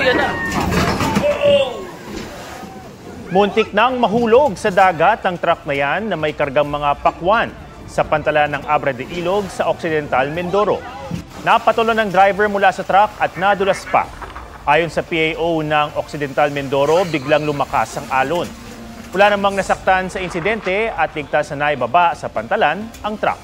yan na. Muntik nang mahulog sa dagat ang truck na yan na may kargang mga pakwan sa pantalan ng Abra de Ilog sa Occidental Mindoro. Napatulan ng driver mula sa truck at nadulas pa. Ayon sa PAO ng Occidental Mindoro, biglang lumakas ang alon. Wala namang nasaktan sa insidente at ligtas na naibaba sa pantalan ang truck.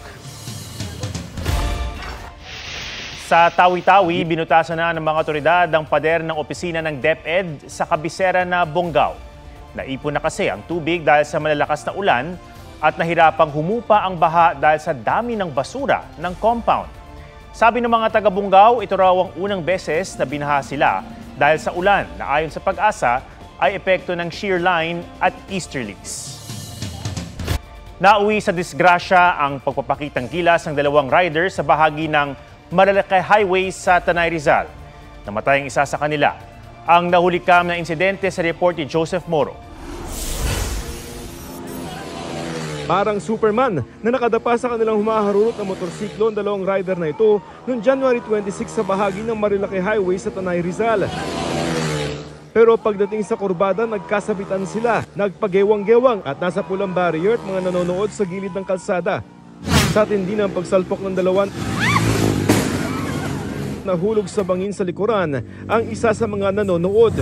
Sa Tawi-Tawi, binutasan na ng mga otoridad ang pader ng opisina ng DepEd sa kabisera na Bonggao. Naipon na kasi ang tubig dahil sa malalakas na ulan at nahirapang humupa ang baha dahil sa dami ng basura ng compound. Sabi ng mga taga-Bonggao, ito raw ang unang beses na binaha sila dahil sa ulan na ayon sa Pag-asa ay epekto ng shear line at easterlies. Nauwi sa disgrasya ang pagpapakitang gilas ng dalawang rider sa bahagi ng Marilaki Highway sa Tanay Rizal. Namatay ang isa sa kanila. Ang nahulikam na insidente sa report ni Joseph Moro. Parang Superman na nakadapa sa kanilang humaharurot na motorsiklo ang dalawang rider na ito noong January 26 sa bahagi ng Marilaki Highway sa Tanay Rizal. Pero pagdating sa kurbada, nagkasabitan sila, nagpagewang-gewang at nasa pulang barrier at mga nanonood sa gilid ng kalsada. Sa tindi ng pagsalpok ng dalawan, nahulog sa bangin sa likuran ang isa sa mga nanonood.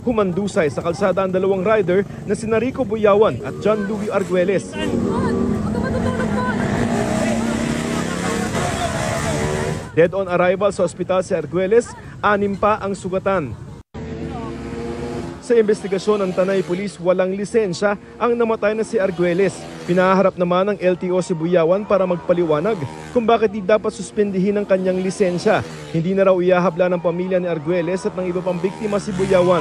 Humandusay sa kalsada ang dalawang rider na sina Rico Buyawan at John Louis Arguelles. Dead on arrival sa ospital si Arguelles, 6 pa ang sugatan. Sa investigasyon ng Tanay Police, walang lisensya ang namatay na si Arguelles. Pinaharap naman ng LTO si Buyawan para magpaliwanag kung bakit di dapat suspendihin ang kanyang lisensya. Hindi na raw ihahabla ng pamilya ni Arguelles at ng iba pang biktima si Buyawan.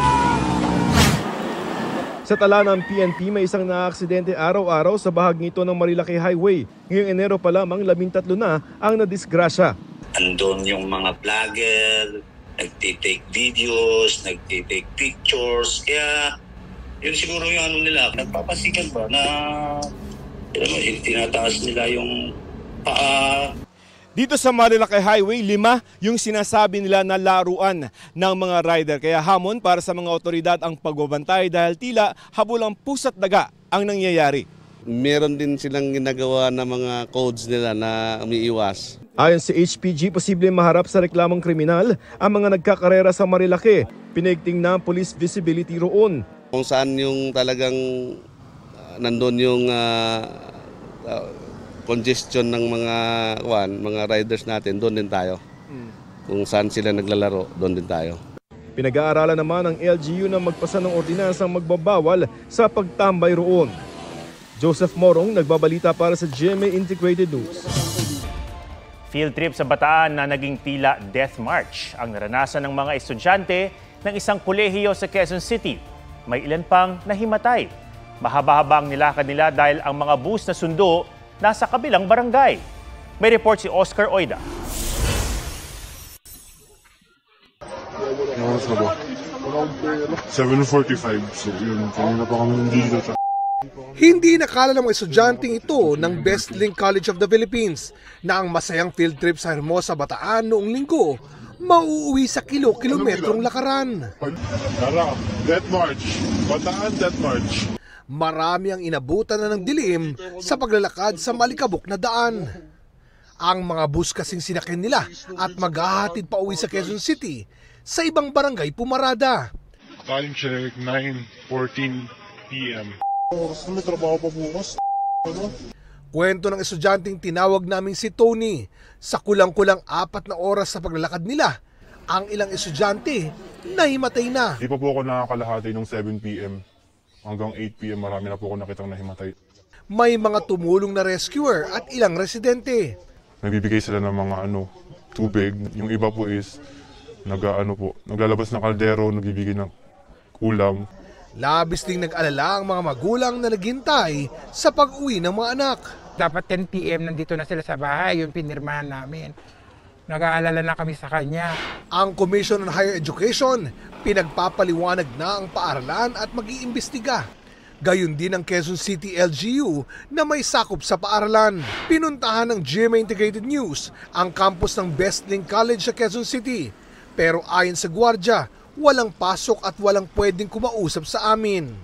Sa tala ng PNP, may isang naaaksidente araw-araw sa bahaging ito ng Marilaki Highway. Ngayong Enero pa lamang, 13 na ang nadisgrasya. Andun yung mga vlogger, nagtitake videos, nagtitake pictures. Kaya yun siguro yung ano nila, nagpapasikan ba na tinataas nila yung paa. Dito sa Marilaki Highway, 5 yung sinasabi nila na laruan ng mga rider. Kaya hamon para sa mga otoridad ang pagbabantay dahil tila habulang pusa't daga ang nangyayari. Meron din silang ginagawa na mga codes nila na umiiwas. Ayon sa HPG, posibleng maharap sa reklamong kriminal ang mga nagkakarera sa Marilaki. Pinaigting na ang police visibility roon. Kung saan yung talagang nandun yung congestion ng mga riders natin, doon din tayo. Kung saan sila naglalaro, doon din tayo. Pinag-aaralan naman ng LGU na magpasa ng ordinansang magbabawal sa pagtambay roon. Joseph Morong, nagbabalita para sa GMA Integrated News. Field trip sa Bataan na naging tila death march ang naranasan ng mga estudyante ng isang kolehiyo sa Quezon City. May ilan pang nahimatay. Mahaba-haba ang nilakad nila dahil ang mga bus na sundo nasa kabilang barangay. May report si Oscar Oida. 7:45, so yun, kanina pa kami nandito. Hindi nakala ng mga estudyanteng ito ng Best Link College of the Philippines na ang masayang field trip sa Hermosa, Bataan noong linggo mauuwi sa kilo-kilometrong lakaran. Death March, Bataan Death March. Marami ang inabutan na ng dilim sa paglalakad sa malikabok na daan. Ang mga bus kasing sinakyan nila at maghahatid pa uwi sa Quezon City sa ibang barangay pumarada. Time check, 9:14 p.m. May trabaho pa bukas. Kwento ng estudyanteng tinawag namin si Tony. Sa kulang-kulang 4 na oras sa paglalakad nila, ang ilang estudyante nahimatay na. Di pa po ako nakakalahati ng 7 p.m. Hanggang 8 p.m. marami na po ako nakitang nahimatay. May mga tumulong na rescuer at ilang residente. Nagbibigay sila ng mga tubig. Yung iba po is naglalabas ng kaldero, nagbibigay ng ulam. Labis ding nag-alala ang mga magulang na naghintay sa pag-uwi ng mga anak. Dapat 10 p.m. nandito na sila sa bahay, yung pinirmahan namin. Nag-aalala na kami sa kanya. Ang Commission on Higher Education, pinagpapaliwanag na ang paaralan at mag-iimbestiga. Gayon din ang Quezon City LGU na may sakop sa paaralan. Pinuntahan ng GMA Integrated News ang campus ng Best Link College sa Quezon City. Pero ayon sa gwardya, walang pasok at walang pwedeng kumausap sa amin.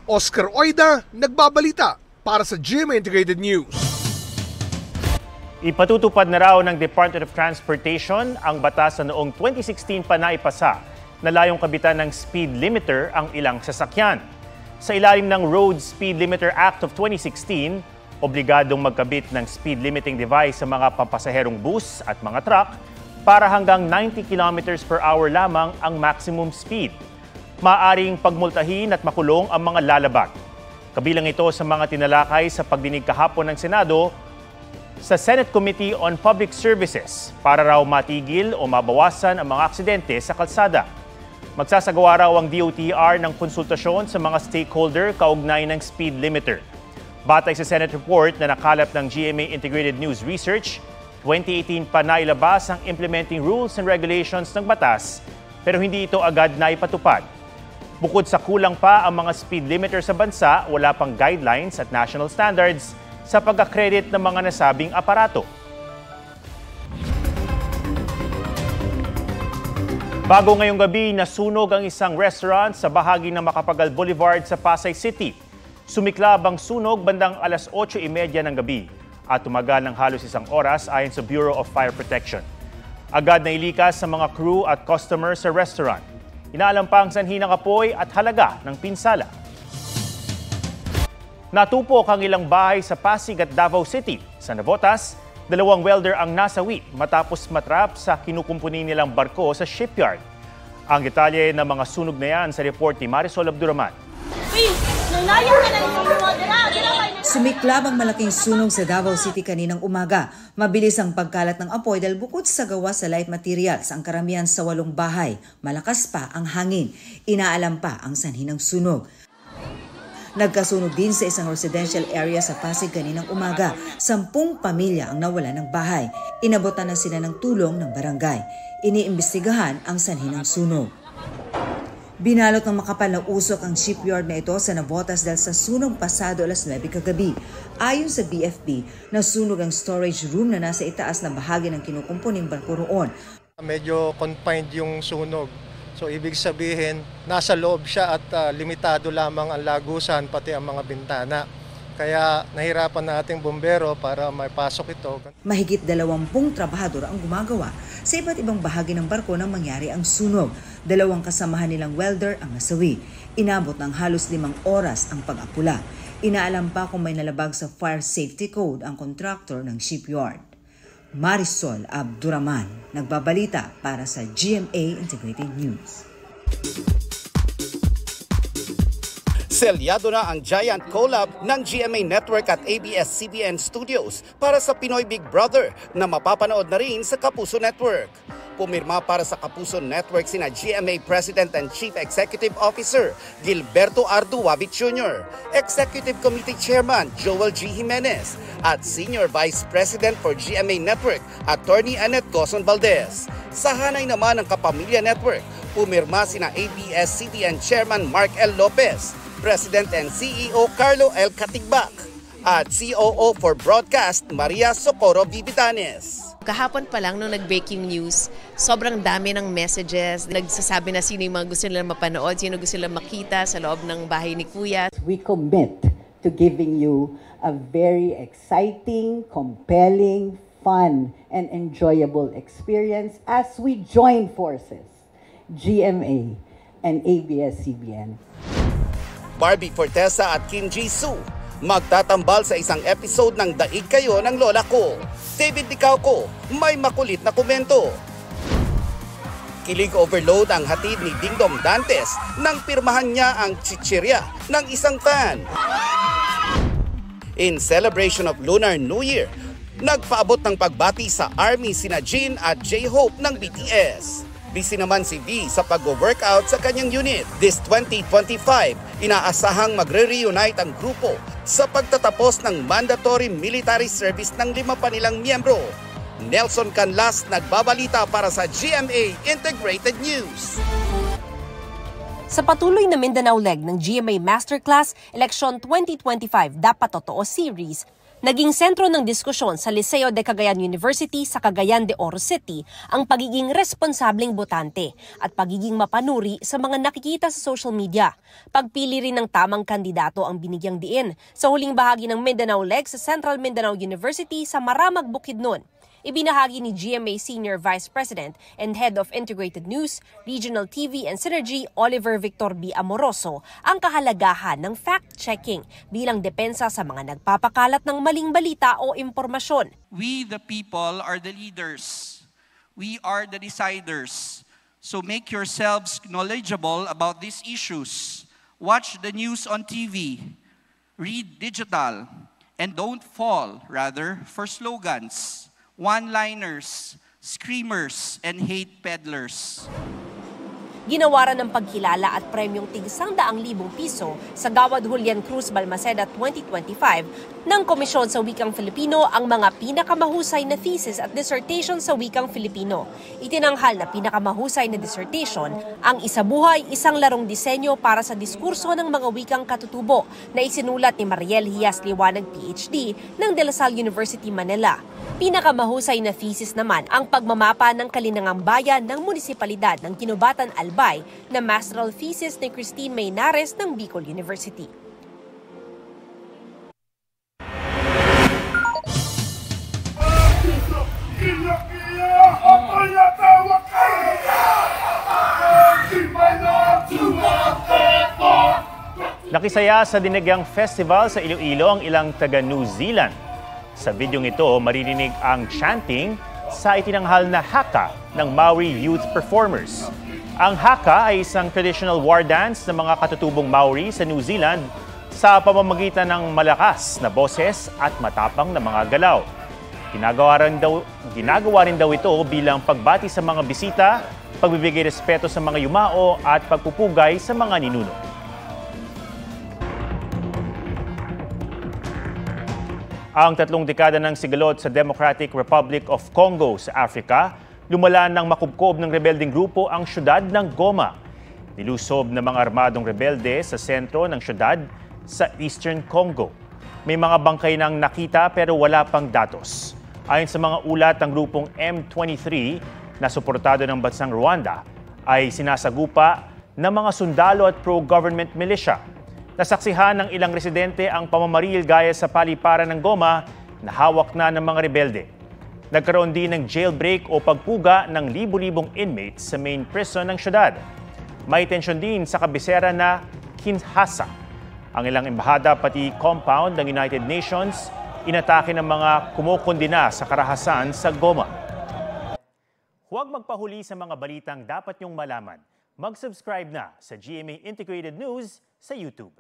Oscar Oida, nagbabalita para sa GMA Integrated News. Ipatutupad na raw ng Department of Transportation ang batas na noong 2016 pa naipasa na layong kabitan ng speed limiter ang ilang sasakyan. Sa ilalim ng Road Speed Limiter Act of 2016, obligadong magkabit ng speed limiting device sa mga pampasaherong bus at mga truck para hanggang 90 km per hour lamang ang maximum speed. Maaring pagmultahin at makulong ang mga lalabag. Kabilang ito sa mga tinalakay sa pagdinig kahapon ng Senado sa Senate Committee on Public Services para raw matigil o mabawasan ang mga aksidente sa kalsada. Magsasagawa raw ang DOTR ng konsultasyon sa mga stakeholder kaugnay ng speed limiter. Batay sa Senate report na nakalap ng GMA Integrated News Research, 2018 pa nailabas ang implementing rules and regulations ng batas pero hindi ito agad naipatupad. Bukod sa kulang pa ang mga speed limiter sa bansa, wala pang guidelines at national standards sa pag-accredit ng mga nasabing aparato. Bago ngayong gabi, nasunog ang isang restaurant sa bahagi ng Macapagal Boulevard sa Pasay City. Sumiklab ang sunog bandang alas 8:30 ng gabi at tumagal ng halos isang oras ayon sa Bureau of Fire Protection. Agad na ilikas sa mga crew at customer sa restaurant. Inaalam pa ang sanhi ng apoy at halaga ng pinsala. Natupok ang ilang bahay sa Pasig at Davao City. Sa Navotas, 2 welder ang nasawi matapos matrap sa kinukumpuni nilang barko sa shipyard. Ang detalye ng mga sunog na yan sa report ni Marisol Abduraman. Sumiklab ang malaking sunog sa Davao City kaninang umaga. Mabilis ang pagkalat ng apoy dahil bukod sa gawa sa light materials ang karamihan sa 8 bahay. Malakas pa ang hangin. Inaalam pa ang sanhi ng sunog. Nagkasunog din sa isang residential area sa Pasig kaninang umaga. 10 pamilya ang nawala ng bahay. Inabotan na sila ng tulong ng barangay. Iniimbestigahan ang sanhi ng sunog. Binalot ng makapal na usok ang shipyard na ito sa Navotas dahil sa sunog pasado alas 9 kagabi. Ayon sa BFP, nasunog ang storage room na nasa itaas na bahagi ng kinukumpuning barko roon. Medyo confined yung sunog. So ibig sabihin, nasa loob siya at limitado lamang ang lagusan pati ang mga bintana. Kaya nahirapan na ating bumbero para maipasok ito. Mahigit 20 trabahador ang gumagawa sa iba't ibang bahagi ng barko nang mangyari ang sunog. 2 kasamahan nilang welder ang nasawi. Inabot ng halos 5 oras ang pag-apula. Inaalam pa kung may nalabag sa fire safety code ang contractor ng shipyard. Marisol Abduraman, nagbabalita para sa GMA Integrated News. Selyado na ang giant collab ng GMA Network at ABS-CBN Studios para sa Pinoy Big Brother na mapapanood na rin sa Kapuso Network. Pumirma para sa Kapuso Network sina GMA President and Chief Executive Officer Gilberto Arduavit Jr., Executive Committee Chairman Joel G. Jimenez at Senior Vice President for GMA Network Attorney Annette Gozon Valdez. Sa hanay naman ng Kapamilya Network, pumirma sina ABS-CBN Chairman Mark L. Lopez, President and CEO Carlo L. Katigbak at COO for Broadcast Maria Socorro Vivitanes. Kahapon pa lang nung nag-breaking news, sobrang dami ng messages. Nagsasabi na sino yung mga gusto nilang mapanood, sino gusto nilang makita sa loob ng bahay ni Kuya. We commit to giving you a very exciting, compelling, fun, and enjoyable experience as we join forces, GMA and ABS-CBN. Barbie Fortesa at Kim Jisoo magtatambal sa isang episode ng Daig Kayo ng Lola Ko. David Dicauco, may makulit na komento. Kilig overload ang hatid ni Dingdong Dantes nang pirmahan niya ang chichirya ng isang fan. In celebration of Lunar New Year, nagpaabot ng pagbati sa ARMY sina Jin at J-Hope ng BTS. Busy naman si V sa pag-workout sa kanyang unit. This 2025, inaasahang magre-reunite ang grupo sa pagtatapos ng mandatory military service ng 5 pa nilang miyembro. Nelson Canlas nagbabalita para sa GMA Integrated News. Sa patuloy na Mindanao leg ng GMA Masterclass Election 2025 Dapat Totoo Series, Naging sentro ng diskusyon sa Liceo de Cagayan University sa Cagayan de Oro City ang pagiging responsableng botante at pagiging mapanuri sa mga nakikita sa social media. Pagpili rin ng tamang kandidato ang binigyang diin sa huling bahagi ng Mindanao Leg sa Central Mindanao University sa Maramag, Bukidnon. Ibinahagi ni GMA Senior Vice President and Head of Integrated News, Regional TV and Synergy, Oliver Victor B. Amoroso, ang kahalagahan ng fact-checking bilang depensa sa mga nagpapakalat ng maling balita o impormasyon. We the people are the leaders. We are the deciders. So make yourselves knowledgeable about these issues. Watch the news on TV. Read digital. And don't fall, rather, for slogans, one-liners, screamers, and hate peddlers. Ginawaran ng pagkilala at premyong tig 100,000 piso sa Gawad Julian Cruz Balmaceda 2025 ng Komisyon sa Wikang Filipino ang mga pinakamahusay na thesis at dissertation sa Wikang Filipino. Itinanghal na pinakamahusay na dissertation ang Isabuhay, isang larong disenyo para sa diskurso ng mga wikang katutubo na isinulat ni Mariel Hias Liwanag PhD ng De La Salle University, Manila. Pinakamahusay na thesis naman ang pagmamapa ng kalinangang bayan ng munisipalidad ng Kinubatan, Albay na masteral thesis ni Christine Maynares ng Bicol University. Nakisaya sa Dinagyang Festival sa Iloilo ang ilang taga New Zealand. Sa videong ito, maririnig ang chanting sa itinanghal na haka ng Maori youth performers. Ang haka ay isang traditional war dance ng mga katutubong Maori sa New Zealand sa pamamagitan ng malakas na boses at matapang na mga galaw. Ginagawa rin daw ito bilang pagbati sa mga bisita, pagbibigay respeto sa mga yumao at pagpupugay sa mga ninuno. Ang 3 dekada ng sigalot sa Democratic Republic of Congo sa Africa, lumala ng makubkob ng rebeldeng grupo ang syudad ng Goma. Nilusob ng mga armadong rebelde sa sentro ng syudad sa Eastern Congo. May mga bangkay nang nakita pero wala pang datos. Ayon sa mga ulat, ang grupong M23 na suportado ng bansang Rwanda ay sinasagupa ng mga sundalo at pro-government militia. Nasaksihan ng ilang residente ang pamamaril gaya sa paliparan ng Goma na hawak na ng mga rebelde. Nagkaroon din ng jailbreak o pagpuga ng libu-libong inmates sa main prison ng syudad. May tensyon din sa kabisera na Kinshasa. Ang ilang embahada pati compound ng United Nations inatake ng mga kumukundina sa karahasan sa Goma. Huwag magpahuli sa mga balitang dapat niyong malaman. Mag-subscribe na sa GMA Integrated News sa YouTube.